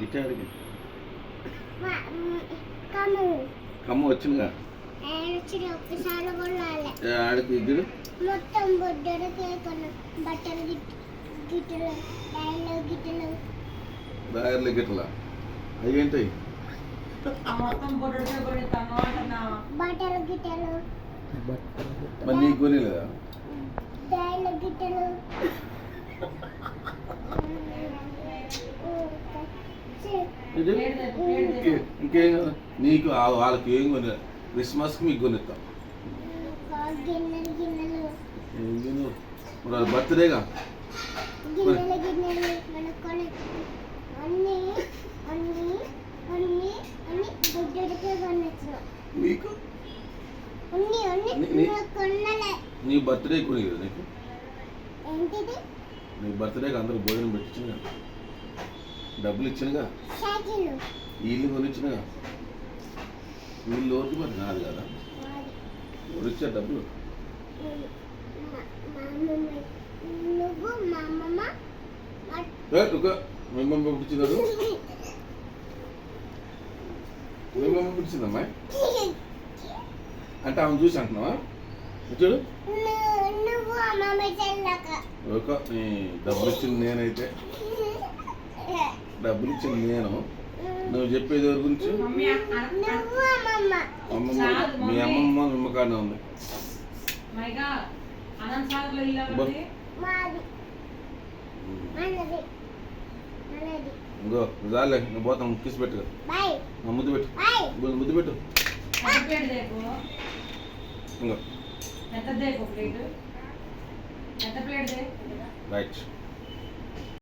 ఇటు అడిగి కమ్మ వచ్చిందిగా ఆడికి ఇద్దరు మొత్తం బొడ్డరు బట్టలు గిట్టలు గిట్టలు బ్యాగర్లు గిట్టలా అవి ఏంటాయి బట్టలు గిట్టలు మరి నీకు కొనిలేదా గిట్టలు ఇంకేం కదా నీకు వాళ్ళకి ఏం కొని క్రిస్మస్కి మీకు కొనిస్తాం మరి అది బర్త్డేగా నీకు నీ బర్త్డే కొని కదా నీకు నీ బర్త్డేకి అందరూ భోజనం పెట్టించినగా డబ్బులు ఇచ్చినగా వీళ్ళు కొనిచ్చినగా వీళ్ళు ఓరికి మరి నాది కదా ఇచ్చా డబ్బులు మీ అమ్మ పిలిచిందాడు మీ అమ్మ పిలిచిందమ్మా అంటే ఆమె చూసి అంటున్నావా చూడు డబ్బులు ఇచ్చింది నేనైతే డబ్బులు ఇచ్చింది నేను నువ్వు చెప్పేది ఎవరి గురించి మీ అమ్మమ్మ నిమ్మకాడనే ఉంది ఇంకో జాలే నువ్వు పోతాను కిసి పెట్టు ముద్దు పెట్టు ముద్దు పెట్టు ఇంకో రైట్